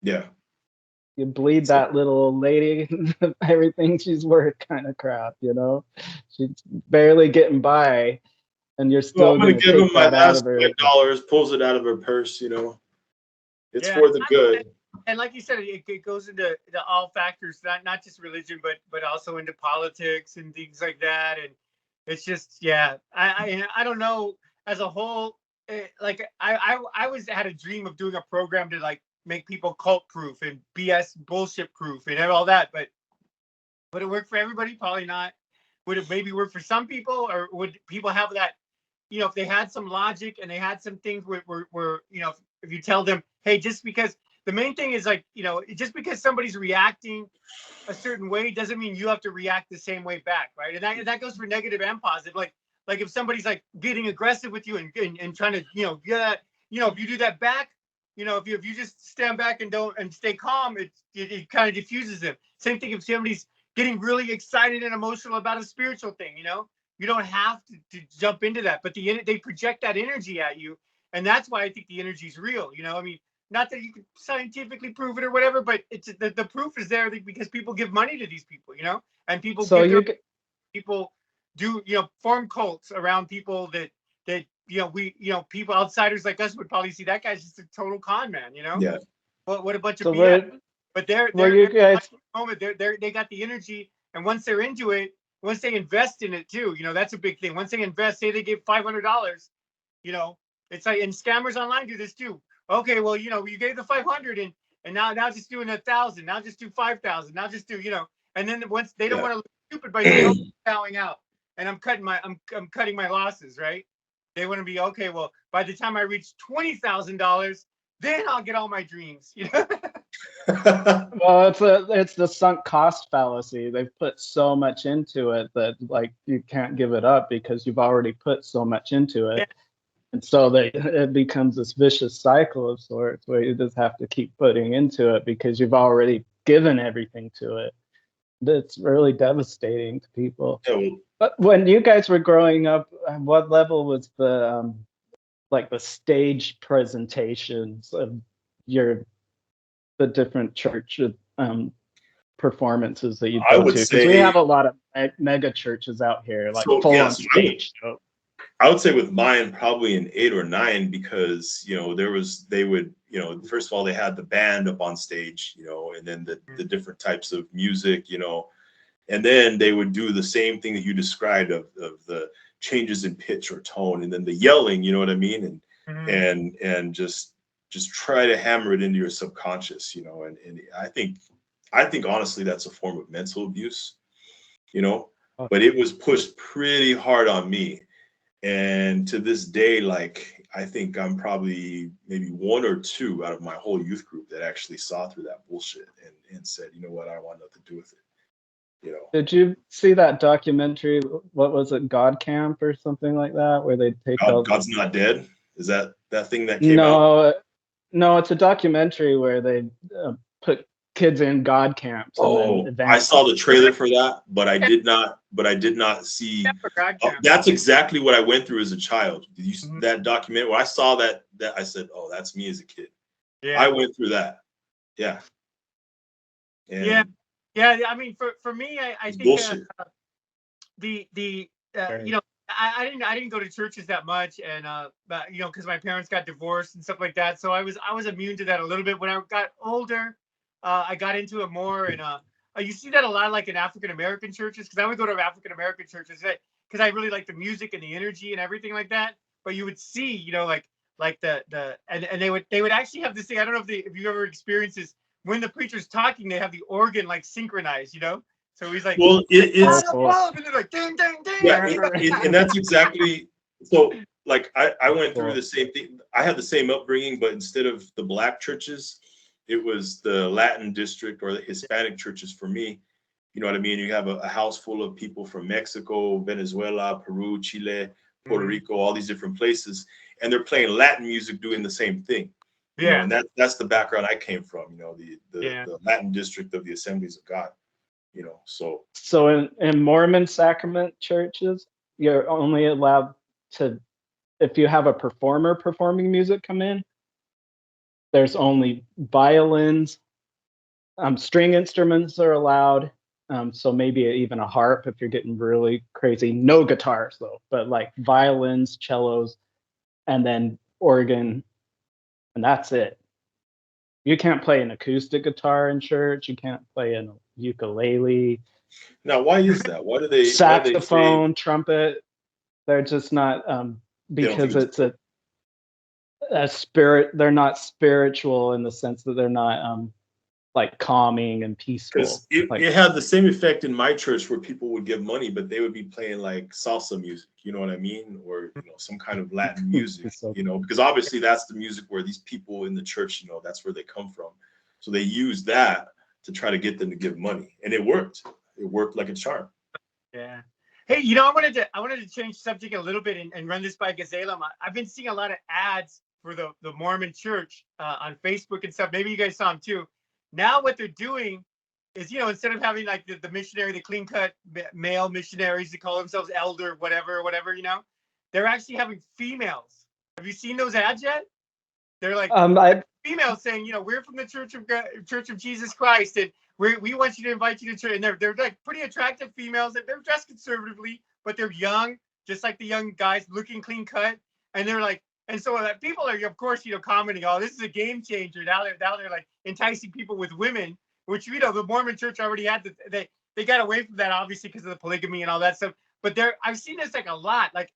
Yeah. You bleed that little old lady, everything she's worth, kind of crap. She's barely getting by, and you're still going to give him my last $5, pulls it out of her purse. It's for the good. And like you said, it goes into all factors, not just religion, but also into politics and things like that. And it's just, I don't know, as a whole, like I had a dream of doing a program to make people cult proof and BS bullshit proof and all that, but would it work for everybody? Probably not. Would it maybe work for some people, or would people have that, if they had some logic and they had some things where if you tell them, hey, just because the main thing is just because somebody's reacting a certain way doesn't mean you have to react the same way back, right? And that goes for negative and positive. Like if somebody's getting aggressive with you and trying to if you do that back, if you just stand back and stay calm, it kind of diffuses them. Same thing if somebody's getting really excited and emotional about a spiritual thing, you don't have to jump into that, but they project that energy at you, and that's why I think the energy is real. I mean, not that you can scientifically prove it or whatever, but it's the proof is there because people give money to these people, and people people do form cults around people that people outsiders like us would probably see that guy's just a total con man, Yeah. What a bunch of BS. But they got the energy, and once they're into it, once they invest in it too, that's a big thing. Once they invest, say they give $500, it's like, and scammers online do this too. Okay, well, you gave the 500 and now just doing 1,000, now just do 5,000, now just do, and then once they don't want to look stupid by saying, oh, bowing out, and I'm cutting my losses, right? They want to be, okay, well, by the time I reach $20,000, then I'll get all my dreams. Well, it's the sunk cost fallacy. They've put so much into it that you can't give it up because you've already put so much into it. And so it becomes this vicious cycle of sorts where you just have to keep putting into it because you've already given everything to it. It's really devastating to people. But when you guys were growing up, what level was the like the stage presentations of the different church performances that you I go would to? Because say we have a lot of mega churches out here, like full on stage. I would say with mine probably an 8 or 9 because they would first of all they had the band up on stage, and then the different types of music, and then they would do the same thing that you described of the changes in pitch or tone, and then the yelling, you know what I mean, and just try to hammer it into your subconscious, and I think honestly that's a form of mental abuse, but it was pushed pretty hard on me. And to this day, like, I think I'm probably maybe 1 or 2 out of my whole youth group that actually saw through that bullshit and said, you know what, I want nothing to do with it. Did you see that documentary? What was it, God Camp or something like that, where they take God's Not Dead? Is that thing that came out? No, it's a documentary where they put kids in God camps. I saw the trailer for that, but I did not see. That's exactly what I went through as a child. Did you see that documentary? When I saw that I said, "Oh, that's me as a kid." Yeah, I went through that. Yeah. And yeah. I mean, for me, I think I didn't go to churches that much, and because my parents got divorced and stuff like that, so I was immune to that a little bit. When I got older, I got into it more, and you see that a lot, like in African American churches, because I would go to African American churches because I really like the music and the energy and everything like that. But you would see, like and they would actually have this thing. I don't know if you ever experienced this. When the preacher's talking, they have the organ like synchronized, So he's like, well, it's and they're like, ding, ding, ding. Yeah, and that's exactly so. Like I went through the same thing. I had the same upbringing, but instead of the Black churches, it was the Latin district or the Hispanic churches for me. You know what I mean? You have a house full of people from Mexico, Venezuela, Peru, Chile, Puerto Rico, all these different places, and they're playing Latin music, doing the same thing. And that's the background I came from. The Latin district of the Assemblies of God. So in Mormon sacrament churches, you're only allowed to, if you have a performer performing music come in, there's only violins, string instruments are allowed, so maybe even a harp if you're getting really crazy. No guitars though, but like violins, cellos, and then organ, and that's it. You can't play an acoustic guitar in church. You can't play a ukulele. Now, why is that? Why do they saxophone, trumpet? They're just not because it's a spirit. They're not spiritual in the sense that they're not like calming and peaceful. Because it had the same effect in my church where people would give money, but they would be playing like salsa music, you know what I mean? Or some kind of Latin music, because obviously that's the music where these people in the church, that's where they come from. So they use that to try to get them to give money. And it worked. It worked like a charm. Yeah. Hey, I wanted to change subject a little bit and run this by Gazelam. I've been seeing a lot of ads for the Mormon church on Facebook and stuff. Maybe you guys saw them too. Now what they're doing is, instead of having like the missionary, the clean cut male missionaries, they call themselves elder, whatever, they're actually having females. Have you seen those ads yet? They're like females saying, we're from the Church of Jesus Christ, and we want you to invite you to church. And they're like pretty attractive females, and they're dressed conservatively, but they're young, just like the young guys, looking clean cut. And they're like, and so people are, of course, commenting, "Oh, this is a game changer." Now they're like enticing people with women, which the Mormon Church already had. They got away from that obviously because of the polygamy and all that stuff. But I've seen this like a lot, like,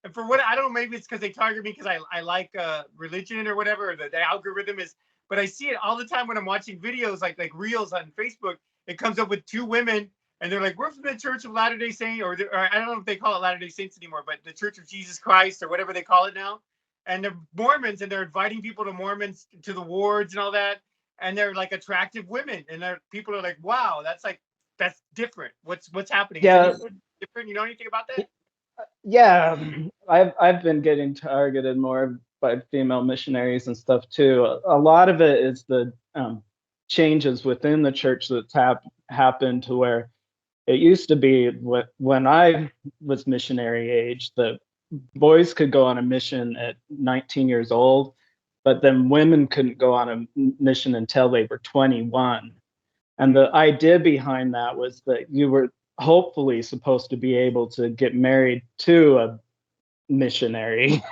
and for what I don't know, maybe it's because they target me because I like religion or whatever, or the algorithm is. But I see it all the time when I'm watching videos like reels on Facebook. It comes up with 2 women, and they're like, "We're from the Church of Latter-day Saints," or I don't know if they call it Latter-day Saints anymore, but the Church of Jesus Christ or whatever they call it now. And they're Mormons, and they're inviting people to Mormons to the wards and all that. And they're like attractive women, and people are like, "Wow, that's different. What's happening?" Yeah, different. You know anything about that? Yeah, I've been getting targeted more by female missionaries and stuff too. A lot of it is the changes within the church that's happened to where it used to be when I was missionary age, the boys could go on a mission at 19 years old, but then women couldn't go on a mission until they were 21. And the idea behind that was that you were hopefully supposed to be able to get married to a missionary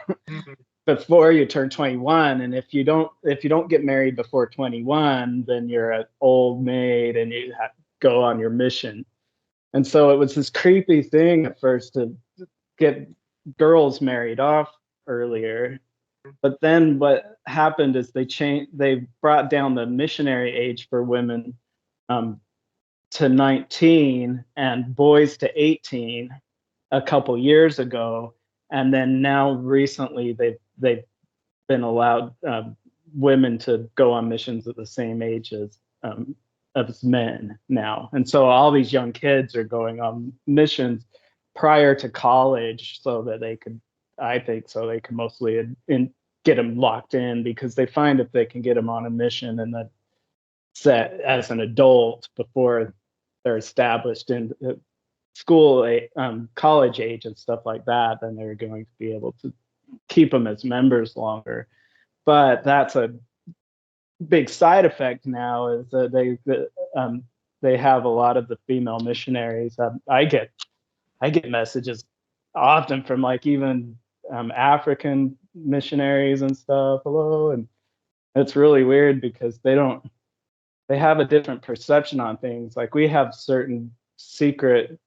before you turn 21. And if you don't get married before 21, then you're an old maid and you have to go on your mission. And so it was this creepy thing at first to get girls married off earlier. But then what happened is they brought down the missionary age for women to 19 and boys to 18 a couple years ago. And then now recently they've been allowed women to go on missions at the same age as men now. And so all these young kids are going on missions prior to college so that they could, I think, so they can mostly get them locked in, because they find if they can get them on a mission and then set as an adult before they're established in school, college age and stuff like that, then they're going to be able to keep them as members longer. But that's a big side effect now, is that they have a lot of the female missionaries. I get messages often from like even African missionaries and stuff. Hello, and it's really weird because they have a different perception on things. Like we have certain secret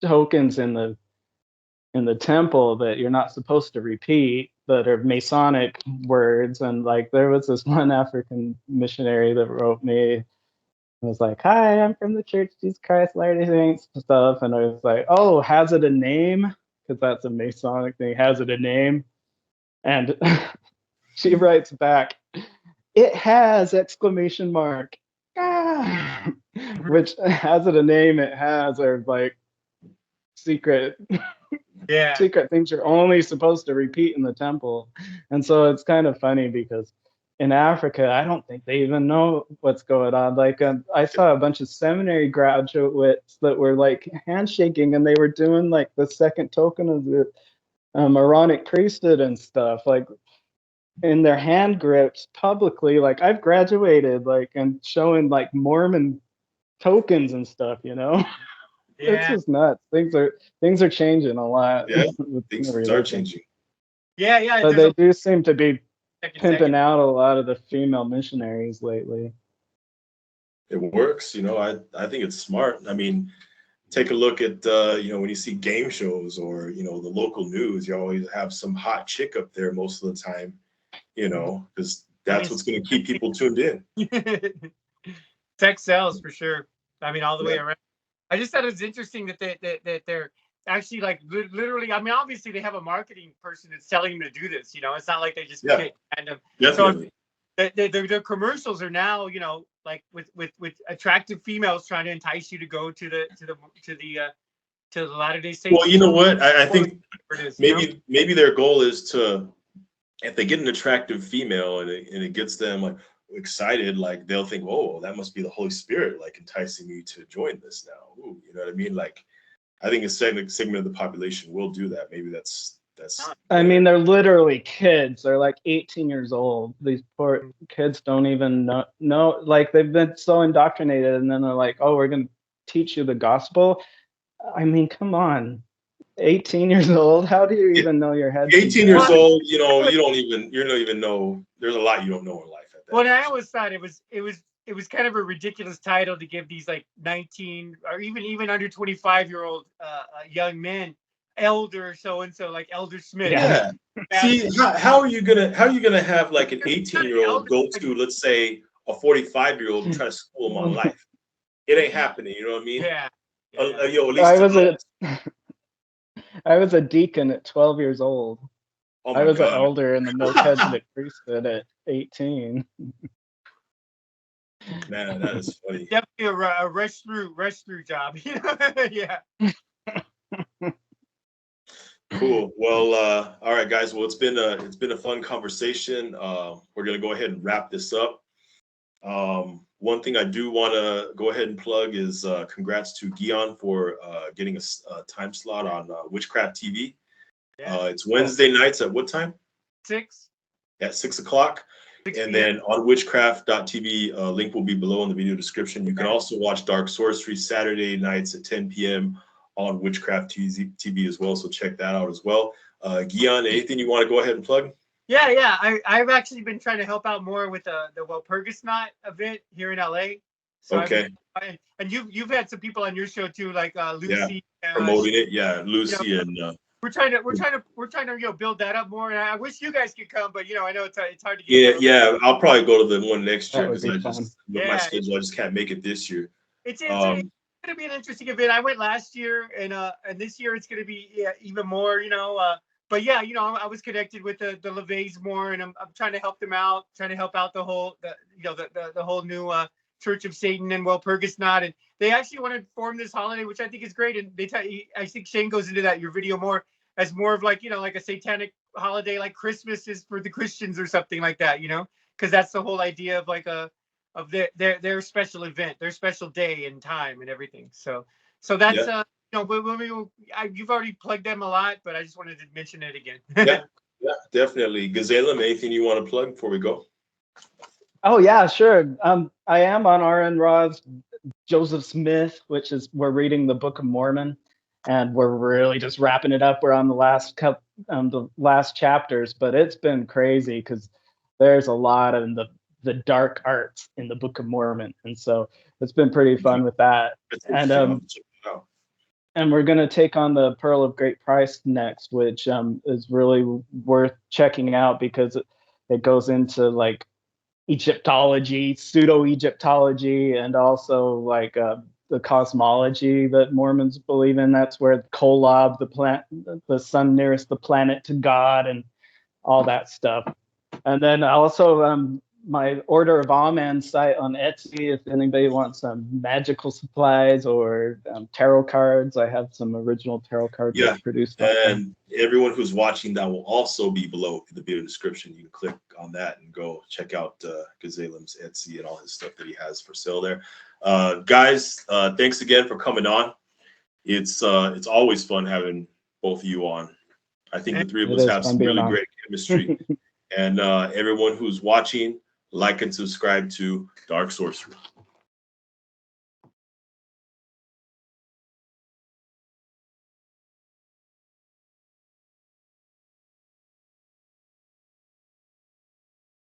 tokens in the temple that you're not supposed to repeat, that are Masonic words. And like there was this one African missionary that wrote me and was like, "Hi, I'm from the Church of Jesus Christ Latter-day Saints," and stuff. And I was like, "Oh, has it a name?" Because that's a Masonic thing. Has it a name? And she writes back, "It has!" exclamation mark. Ah! Which, has it a name? It has, or like secret things you're only supposed to repeat in the temple. And so it's kind of funny because in Africa, I don't think they even know what's going on. Like I saw a bunch of seminary graduates that were like handshaking, and they were doing like the second token of the Aaronic priesthood and stuff, like in their hand grips publicly. Like I've graduated, like, and showing like Mormon tokens and stuff, you know. It's just nuts. Things are changing a lot. Yeah, things are changing. Yeah. But they do seem to be pimping out a lot of the female missionaries lately. It works, you know. I think it's smart. I mean, take a look at you know, when you see game shows or, you know, the local news, you always have some hot chick up there most of the time, you know, because that's what's going to keep people tuned in. Tech sells for sure. I mean, all the way around. I just thought it was interesting that they're actually like literally. I mean, obviously they have a marketing person that's telling them to do this. You know, it's not like they just pick random. Definitely. So their commercials are now, you know, like with attractive females trying to entice you to go to the Latter-day Saints. Well, you know what? I think maybe their goal is to, if they get an attractive female and it gets them like excited, like they'll think, "Oh, that must be the Holy Spirit like enticing me to join this now." Ooh, you know what I mean? Like, I think a segment of the population will do that. Maybe that's. I mean, they're literally kids. They're like 18 years old. These poor kids don't even know. Like they've been so indoctrinated, and then they're like, "Oh, we're gonna teach you the gospel." I mean, come on. 18 years old. How do you even know your head? 18 years old. You know, you don't even know. There's a lot you don't know in life. Well, I always thought it was kind of a ridiculous title to give these like 19 or even under 25-year-old young men, elder so and so, like Elder Smith. Yeah. See, how are you gonna have like an 18-year-old go to, let's say, a 45-year-old and try to school him on life? It ain't happening. You know what I mean? Yeah. Yo, at least I was a deacon at 12 years old. Oh I was God. an elder in the Melchizedek priesthood at 18. Man, that is funny. Definitely a rush through job. Yeah. Cool. Well, all right, guys. Well, it's been a fun conversation. We're gonna go ahead and wrap this up. One thing I do want to go ahead and plug is congrats to Guion for getting a time slot on Witchcraft TV. Yeah. It's Wednesday nights at what time? 6. At 6 o'clock. 6 And p.m. then on witchcraft.tv, link will be below in the video description. You can also watch Dark Sorcery Saturday nights at 10 p.m. on Witchcraft TV as well. So check that out as well. Guion, anything you want to go ahead and plug? Yeah. I've actually been trying to help out more with the Walpurgisnacht event here in LA. So Okay. And you've had some people on your show too, like Lucy. Promoting it. Yeah, Lucy and we're trying to build that up more. And I wish you guys could come, but I know it's hard to get. Yeah. I'll probably go to the one next year That would because be fun. with my schedule, I just can't make it this year. It's going to be an interesting event. I went last year, and this year it's going to be even more. But yeah, I was connected with the LeVays more, and I'm trying to help them out, trying to help out the whole new Church of Satan and Walpurgisnacht, and they actually want to form this holiday, which I think is great. And I think Shane goes into that your video more as more of like a satanic holiday, like Christmas is for the Christians or something like that, because that's the whole idea of like of their special event, their special day and time and everything. So that's you've already plugged them a lot, but I just wanted to mention it again. Yeah, definitely. Gazelam, anything you want to plug before we go? Oh yeah, sure. I am on RN Raw's Joseph Smith, which is we're reading the Book of Mormon, and we're really just wrapping it up. We're on the last chapters, but it's been crazy because there's a lot of the dark arts in the Book of Mormon, and so it's been pretty fun with that. And we're going to take on the Pearl of Great Price next, which is really worth checking out because it goes into like Egyptology, pseudo-Egyptology, and also like the cosmology that Mormons believe in. That's where Kolob, the sun nearest the planet to God, and all that stuff. And then also my Order of Amun site on Etsy, if anybody wants some magical supplies or tarot cards. I have some original tarot cards that I produced. And everyone who's watching, that will also be below in the video description. You can click on that and go check out Gazelam's Etsy and all his stuff that he has for sale there. Guys, thanks again for coming on. It's always fun having both of you on. I think the three of us have some really great chemistry. And everyone who's watching, like and subscribe to Dark Sorcery.